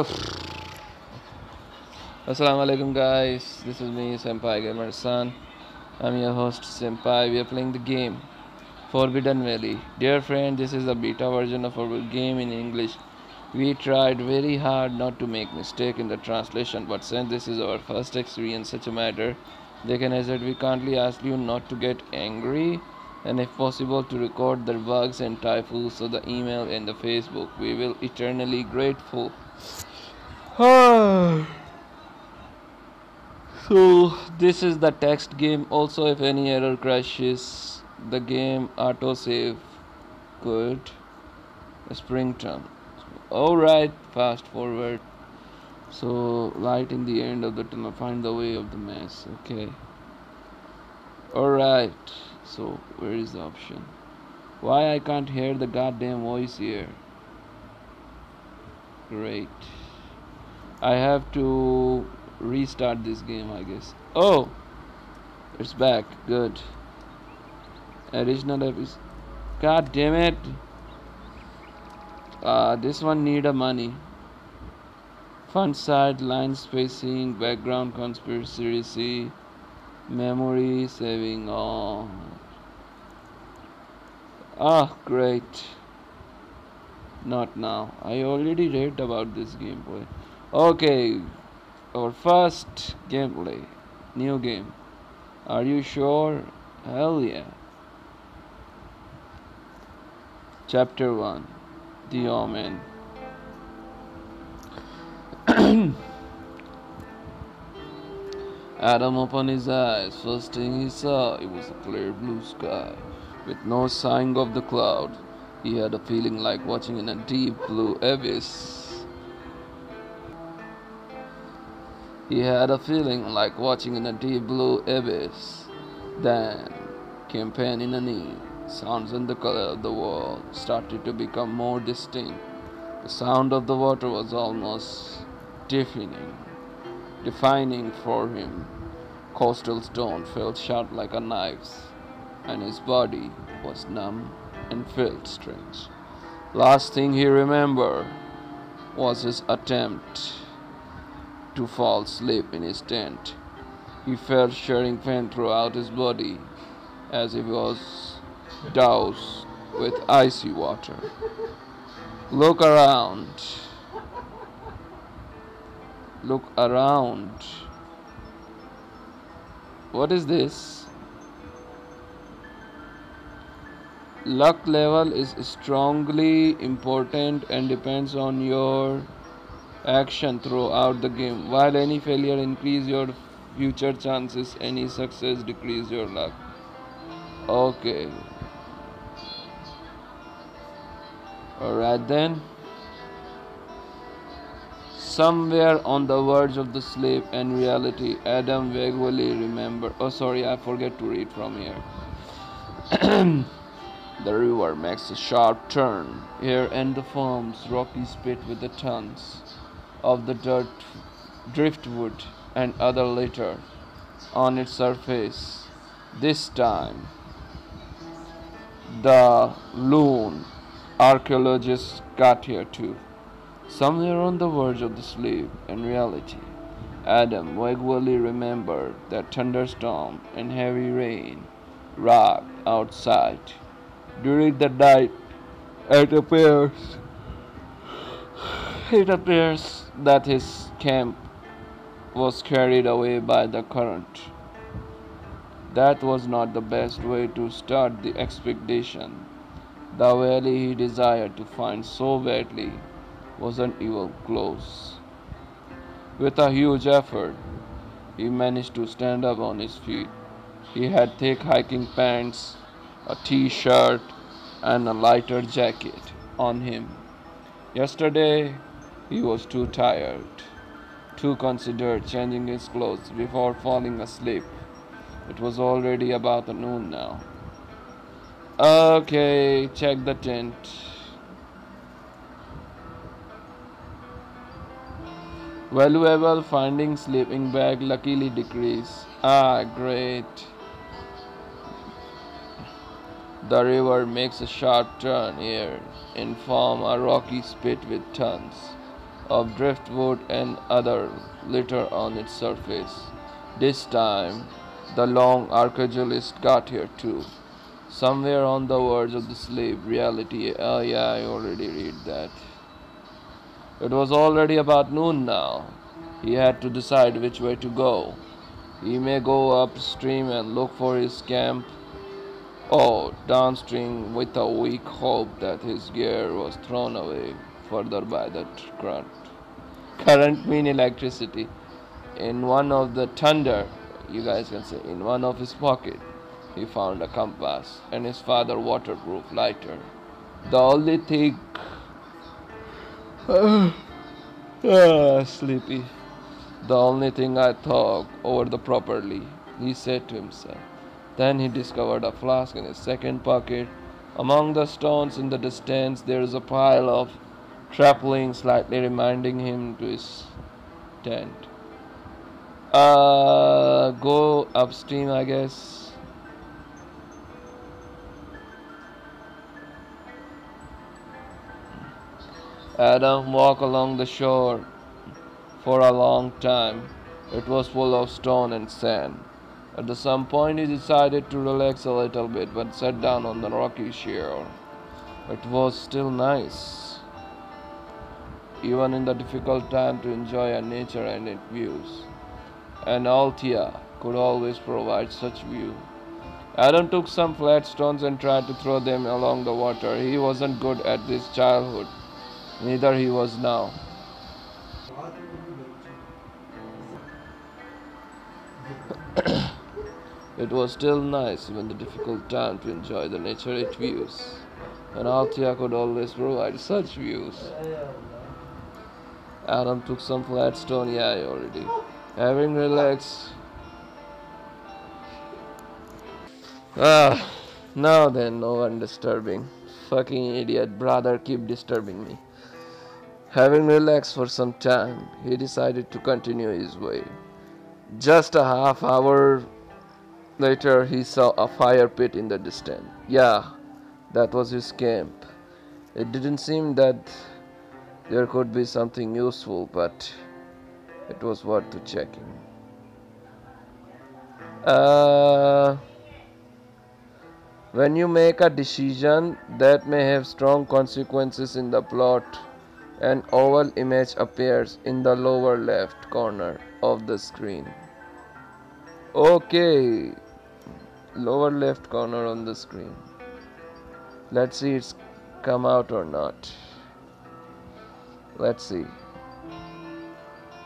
Oh, Assalamu alaikum guys. This is me, Senpai Gamer Son. I'm your host, Senpai. We are playing the game Forbidden Valley. Dear friend, this is a beta version of our game in English. We tried very hard not to make mistake in the translation, but since this is our first experience such a matter, they can hazard we kindly ask you not to get angry and if possible to record the bugs and typos so the email and the Facebook. We will eternally grateful. So this is the text game. Also, if any error crashes, the game autosave could Springton. Alright, fast forward. So light in the end of the tunnel, find the way of the mess. Okay. Alright. So where is the option? Why I can't hear the goddamn voice here? Great. I have to restart this game, I guess. Oh, it's back. Good. Additional episode. God damn it. This one need a money. Font side, line spacing, background conspiracy, memory saving. Great. Not now. I already read about this game, boy. Okay. Our first gameplay. New game. Are you sure? Hell yeah. Chapter 1. The Omen. Adam opened his eyes. First thing he saw, it was a clear blue sky, with no sign of the cloud. He had a feeling like watching in a deep blue abyss. Then came pain in the knee. Sounds and the color of the world started to become more distinct. The sound of the water was almost defining for him. Coastal stone felt sharp like a knife, and his body was numb and felt strange. Last thing he remembered was his attempt to fall asleep in his tent. He felt shearing pain throughout his body as if he was doused with icy water. Look around. Look around. What is this? Luck level is strongly important and depends on your action throughout the game. While any failure increase your future chances, any success decrease your luck. Okay. Alright then. Somewhere on the verge of the sleep and reality, Adam vaguely remembered. Oh, sorry, I forget to read from here. The river makes a sharp turn. Here and the forms rocky spit with the tons of the driftwood and other litter on its surface. This time, the loon archaeologist got here too. Somewhere on the verge of the sleep and reality, Adam vaguely remembered that thunderstorm and heavy rain rocked outside. During the night, it appears that his camp was carried away by the current. That was not the best way to start the expedition. The valley he desired to find so badly wasn't even close. With a huge effort, he managed to stand up on his feet. He had thick hiking pants, a t-shirt, and a lighter jacket on him. Yesterday, he was too tired to consider changing his clothes before falling asleep. It was already about noon now. Okay, check the tent. Valuable finding sleeping bag luckily decreased. Great. The river makes a sharp turn here and form a rocky spit with tons of driftwood and other litter on its surface. This time, the long archaeologist got here too. Somewhere on the verge of the slave reality. Oh, yeah, I already read that. It was already about noon now. He had to decide which way to go. He may go upstream and look for his camp, or downstream with a weak hope that his gear was thrown away further by the current. Current mean electricity. In one of the thunder, you guys can say, in one of his pocket, he found a compass and his father waterproof lighter. The only thing sleepy. The only thing I thought over the properly, he said to himself. Then he discovered a flask in his second pocket. Among the stones in the distance there is a pile of trapling, slightly reminding him to his tent. Go upstream, I guess. Adam walked along the shore for a long time. It was full of stone and sand. At some point he decided to relax a little bit but sat down on the rocky shore. It was still nice, even in the difficult time, to enjoy a nature and its views. And Althea could always provide such view. Adam took some flat stones and tried to throw them along the water. He wasn't good at this childhood, neither he was now. It was still nice, even the difficult time, to enjoy the nature it views. And Althea could always provide such views. Adam took some flat stone, yeah, already. Having relaxed. Now then, no one disturbing. Fucking idiot, brother, keep disturbing me. Having relaxed for some time, he decided to continue his way. Just a half hour later, he saw a fire pit in the distance. Yeah, that was his camp. It didn't seem that there could be something useful, but it was worth checking. When you make a decision that may have strong consequences in the plot, an oval image appears in the lower left corner of the screen. Okay, lower left corner on the screen. Let's see it's come out or not. Let's see.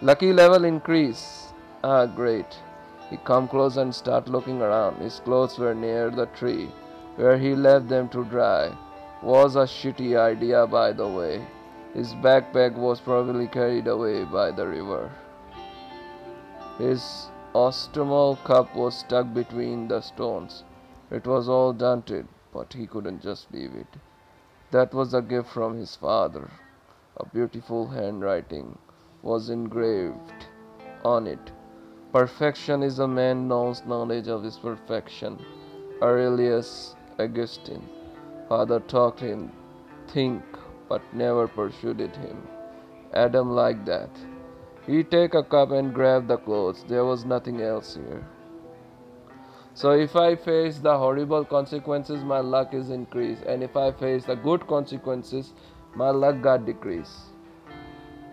Lucky level increase. Great. He come close and start looking around. His clothes were near the tree where he left them to dry. Was a shitty idea, by the way. His backpack was probably carried away by the river. His ostomal cup was stuck between the stones. It was all dented, but he couldn't just leave it. That was a gift from his father. A beautiful handwriting was engraved on it. Perfection is a man knows knowledge of his perfection. Aurelius Augustine. Father taught him think, but never persuaded him. Adam liked that. He take a cup and grab the clothes. There was nothing else here. So if I face the horrible consequences, my luck is increased. And if I face the good consequences, my luck got decreased.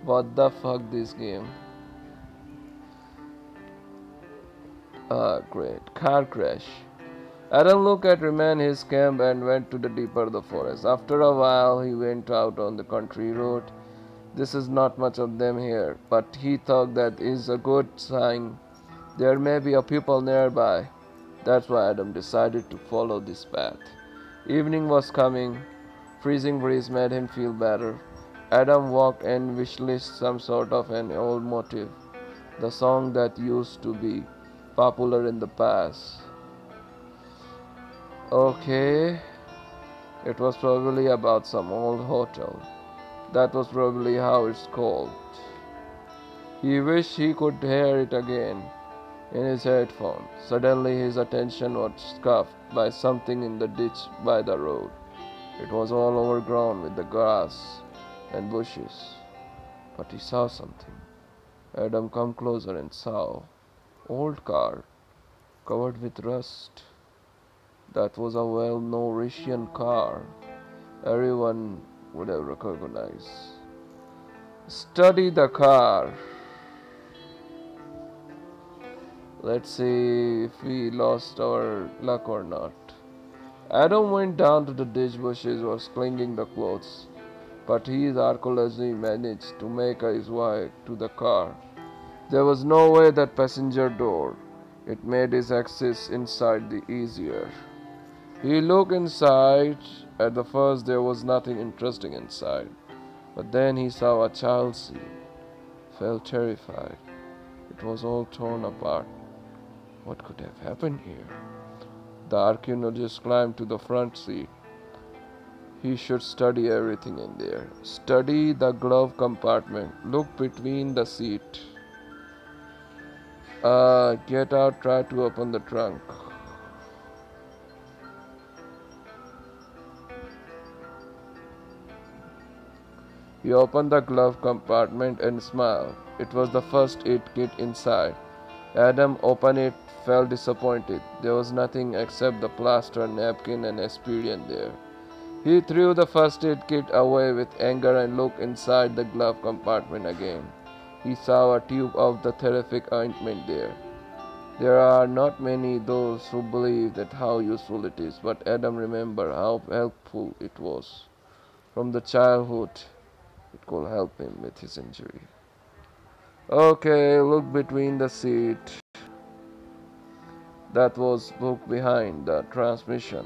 What the fuck this game? Great. Car crash. Adam looked at remain his camp and went to the deeper the forest. After a while, he went out on the country road. This is not much of them here, but he thought that is a good sign. There may be a people nearby. That's why Adam decided to follow this path. Evening was coming. Freezing breeze made him feel better. Adam walked and wishlisted some sort of an old motif, the song that used to be popular in the past. Okay, it was probably about some old hotel. That was probably how it's called. He wished he could hear it again in his headphones. Suddenly his attention was scuffed by something in the ditch by the road. It was all overgrown with the grass and bushes. But he saw something. Adam come closer and saw old car covered with rust. That was a well-known Russian car. Everyone would have recognized. Study the car. Let's see if we lost our luck or not. Adam went down to the ditch bushes, was clinging the clothes, but his archaeologist managed to make his way to the car. There was no way that passenger door. It made his access inside the easier. He looked inside. At the first there was nothing interesting inside, but then he saw a child seat. Felt terrified. It was all torn apart. What could have happened here? The archaeologist climbed to the front seat. He should study everything in there. Study the glove compartment. Look between the seat. Get out, try to open the trunk. He opened the glove compartment and smiled. It was the first aid kit inside. Adam opened it, felt disappointed. There was nothing except the plaster, napkin, and aspirin there. He threw the first aid kit away with anger and looked inside the glove compartment again. He saw a tube of the terrific ointment there. There are not many those who believe that how useful it is, but Adam remembered how helpful it was. From the childhood, it could help him with his injury. Okay, look between the seat. That was book behind the transmission.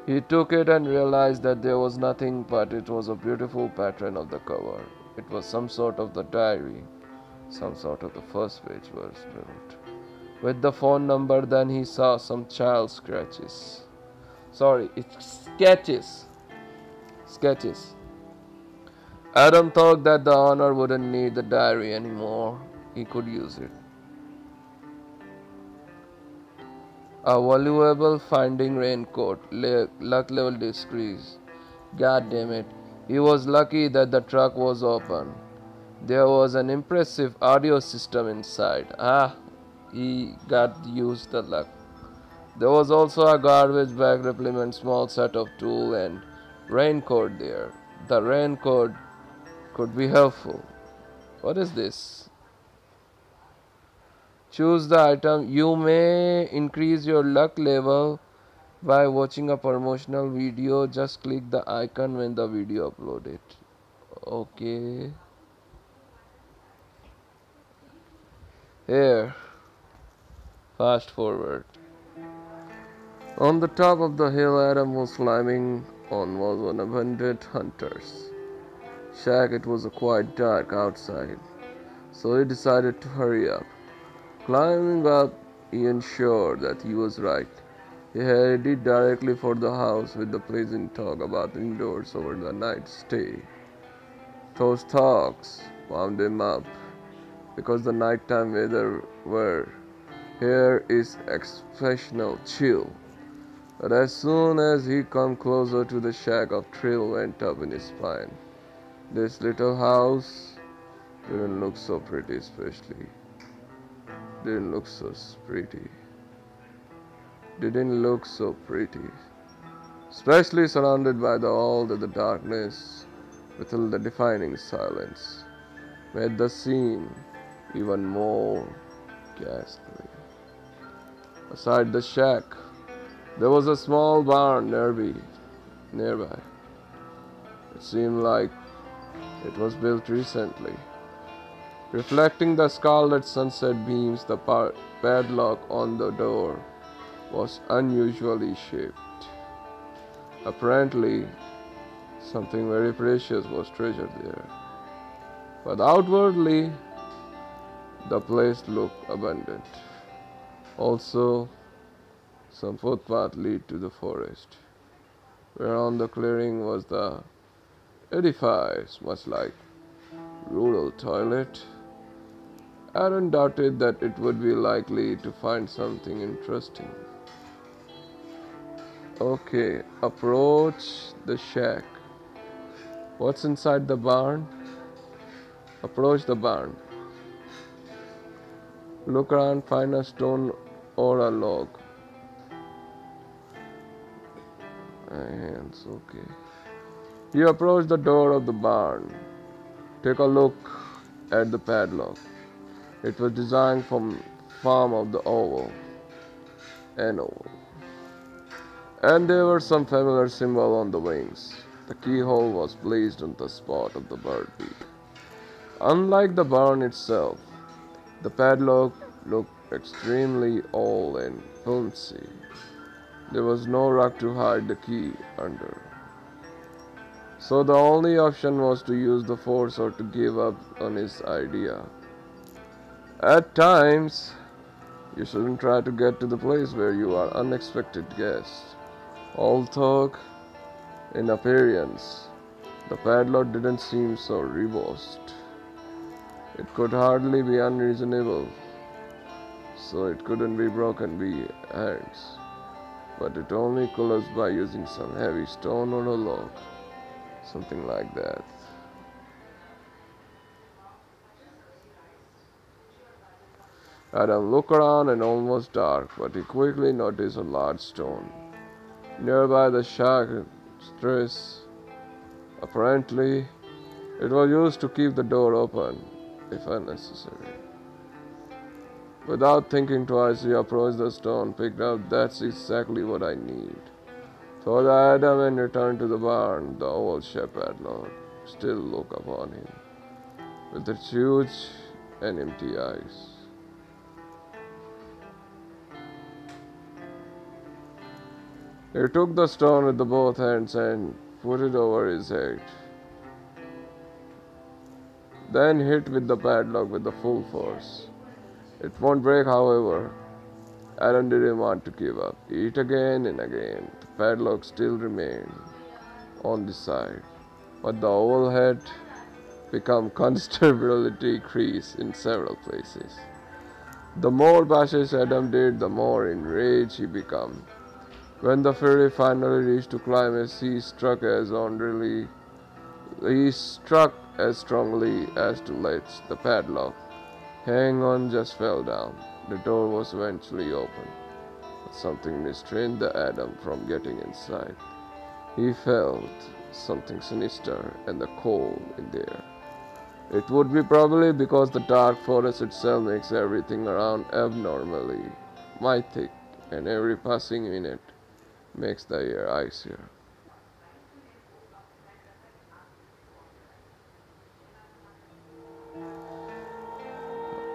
He took it and realized that there was nothing, but it was a beautiful pattern of the cover. It was some sort of the diary. Some sort of the first page was built. With the phone number, then he saw some child sketches. Sorry, it's sketches. Sketches. Adam thought that the owner wouldn't need the diary anymore. He could use it. A valuable finding raincoat. Luck level decreased. God damn it. He was lucky that the truck was open. There was an impressive audio system inside. He got used the luck. There was also a garbage bag replement, small set of tool and raincoat there. The raincoat could be helpful. What is this? Choose the item. You may increase your luck level by watching a promotional video. Just click the icon when the video uploaded. Okay. Here. Fast forward. On the top of the hill Adam was climbing on was an abandoned hunter's shack. It was quite dark outside, so he decided to hurry up. Climbing up, he ensured that he was right. He headed directly for the house with the pleasant talk about indoors over the night stay. Those talks wound him up because the nighttime weather were here is exceptional chill. But as soon as he come closer to the shack, a thrill went up in his spine. This little house didn't look so pretty, Didn't look so pretty. Especially surrounded by all the darkness, with the defining silence, made the scene even more ghastly. Beside the shack, there was a small barn nearby. It seemed like it was built recently. Reflecting the scarlet sunset beams, the padlock on the door was unusually shaped. Apparently, something very precious was treasured there. But outwardly, the place looked abandoned. Also, some footpath lead to the forest, whereon the clearing was the edifice, much like rural toilet. Aaron doubted that it would be likely to find something interesting. Okay, approach the shack. What's inside the barn? Approach the barn. Look around, find a stone or a log. Hands, okay. You approach the door of the barn. Take a look at the padlock. It was designed from form of the oval, an oval. And there were some familiar symbol on the wings. The keyhole was placed on the spot of the bird beak. Unlike the barn itself, the padlock looked extremely old and flimsy. There was no rug to hide the key under. So the only option was to use the force or to give up on his idea. At times, you shouldn't try to get to the place where you are unexpected guests. Although, in appearance, the padlock didn't seem so robust. It could hardly be unreasonable, so it couldn't be broken by hands. But it only collapsed by using some heavy stone or a log, something like that. Adam looked around and almost dark, but he quickly noticed a large stone. Nearby the shark stress. Apparently, it was used to keep the door open, if unnecessary. Without thinking twice, he approached the stone, picked up, that's exactly what I need. So the Adam and returned to the barn. The oval-shaped padlock still looked upon him, with its huge and empty eyes. He took the stone with both hands and put it over his head. Then hit with the padlock with the full force. It won't break, however. Adam didn't want to give up. He hit again and again. The padlock still remained on the side, but the oval had become considerably creased in several places. The more bashes Adam did, the more enraged he became. When the fury finally reached to climax, he struck as strongly as to let the padlock hang on, just fell down. The door was eventually opened, but something restrained the Adam from getting inside. He felt something sinister and the cold in the air. It would be probably because the dark forest itself makes everything around abnormally mythic, and every passing minute makes the air icier.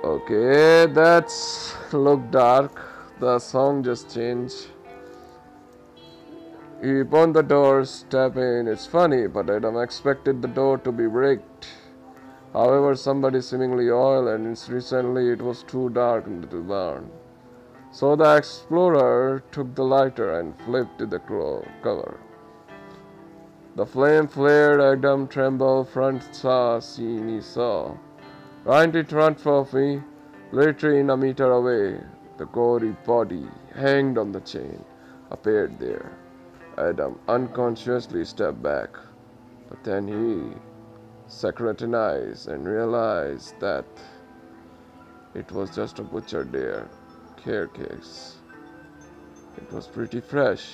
Okay, that's look dark. The song just changed. He opened the door, step in. It's funny, but Adam expected the door to be bricked. However, somebody seemingly oiled, and recently it was too dark in the barn. So the explorer took the lighter and flipped the cover. The flame flared. Adam trembled. Front saw scene he saw. Right in front of me, literally a meter away, the gory body, hanged on the chain, appeared there. Adam unconsciously stepped back, but then he scrutinized and realized that it was just a butcher there, carcass. It was pretty fresh,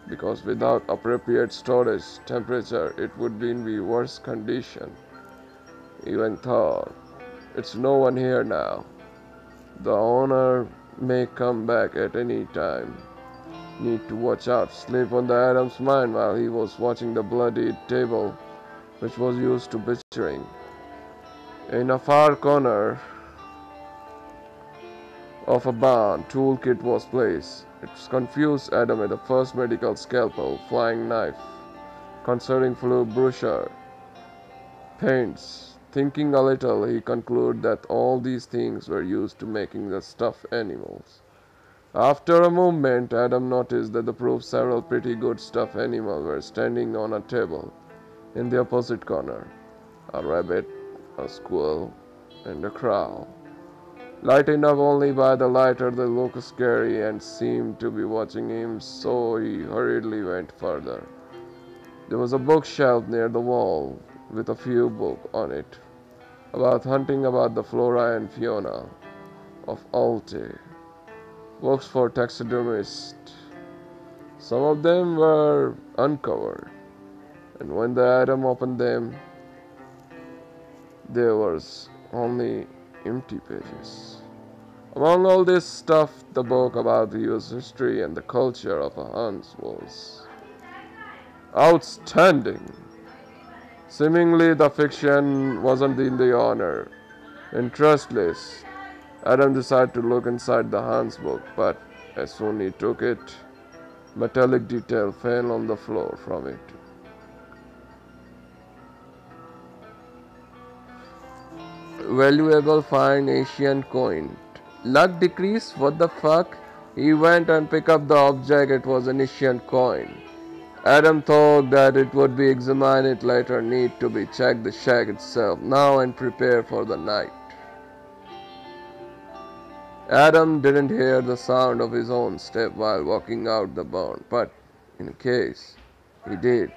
because without appropriate storage temperature, it would be in the worst condition. Even thought, it's no one here now. The owner may come back at any time. Need to watch out. Sleep on the Adam's mind while he was watching the bloodied table, which was used to butchering. In a far corner of a barn, toolkit was placed. It confused Adam with the first medical scalpel, flying knife, concerning fluid brochure, paints. Thinking a little, he concluded that all these things were used to making the stuffed animals. After a moment, Adam noticed that the proof several pretty good stuffed animals were standing on a table in the opposite corner. A rabbit, a squirrel, and a crow. Lightened up only by the lighter, they looked scary and seemed to be watching him, so he hurriedly went further. There was a bookshelf near the wall with a few books on it. about hunting about the flora and fauna of Alte. Books for taxidermists. Some of them were uncovered, and when the Adam opened them, there was only empty pages. Among all this stuff, the book about the US history and the culture of a Hans was outstanding. Seemingly, the fiction wasn't in the honor. Interestless, Adam decided to look inside the Hans book, but as soon he took it, metallic detail fell on the floor from it. Valuable find Asian coin. Luck decreased? What the fuck? He went and picked up the object. It was an Asian coin. Adam thought that it would be examined it later, need to be checked the shack itself now and prepare for the night. Adam didn't hear the sound of his own step while walking out the barn, but in case he did,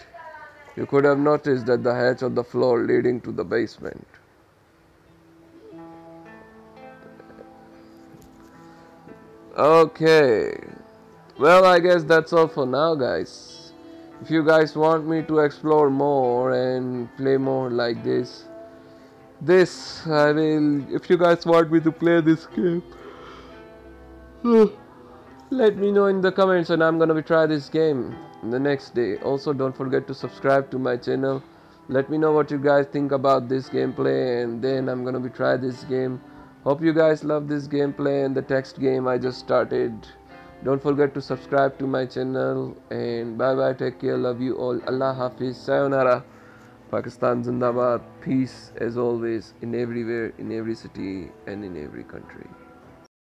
you could have noticed that the hatch of the floor leading to the basement. Okay, well, I guess that's all for now, guys. If you guys want me to explore more and play more like this I will. If you guys want me to play this game, let me know in the comments, and I'm gonna be try this game the next day. Also, don't forget to subscribe to my channel. Let me know what you guys think about this gameplay, and then I'm gonna be try this game. Hope you guys love this gameplay and the text game I just started. Don't forget to subscribe to my channel, and bye bye, take care, love you all, Allah Hafiz, sayonara, Pakistan Zindabad, peace as always, in everywhere, in every city and in every country.